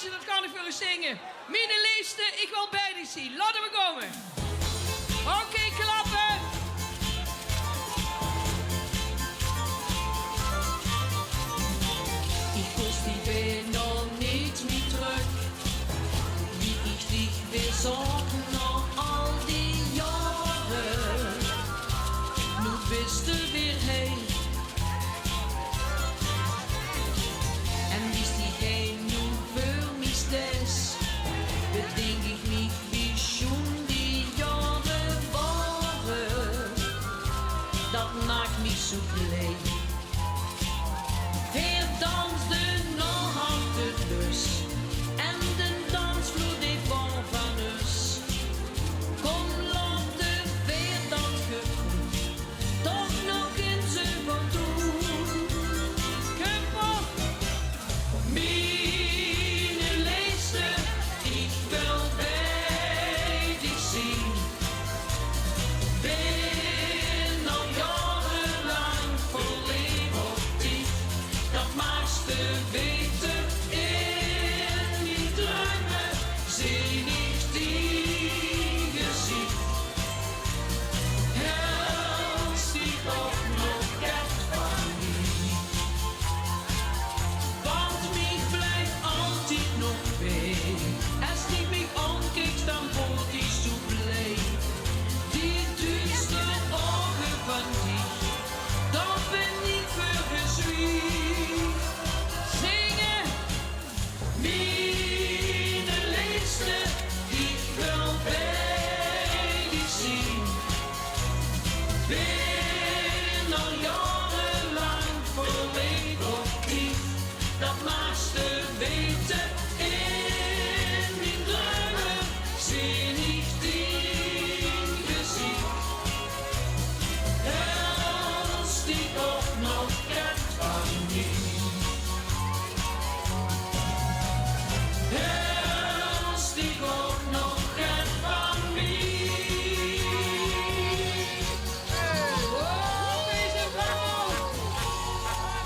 liedje, dat kan ik voor u zingen. Mijn liefste, ik wil bij die zien. Laten we komen. Oké, klappen. Ich wusste, die bin noch nicht mehr zurück, wie ich dich besorgen nach all die Jahre. Nu bist du weer heen. En bis die heen nu für mich das, bedenk ich mich, wie schon die Jahre waren. Dat maakt mich so blij. Weer danste nog achter de bus en de dansvloer die vol van us. Kom, laat de weer dat gevoel toch nog in zijn van doen. Kumpel. Mijn liefste, ik wil bij dich zien. Ben al jarenlang verliefd op dich. Dat maakste weten in die dromen, zie ik die gezicht. Helst ik ook nog echt van mij. Want mich blijft altijd nog bij. Als ik mich aankijkt, dan word ik zo blij. Die duurste ogen van dich, dat ben ik voor gezwieg. Zingen. Mijn liefste, ik wil bij dich zien. Ben al jarenlang verliefd op dich. Dat maakste weten in mijn dromen, zie ik die gezicht. Helst ik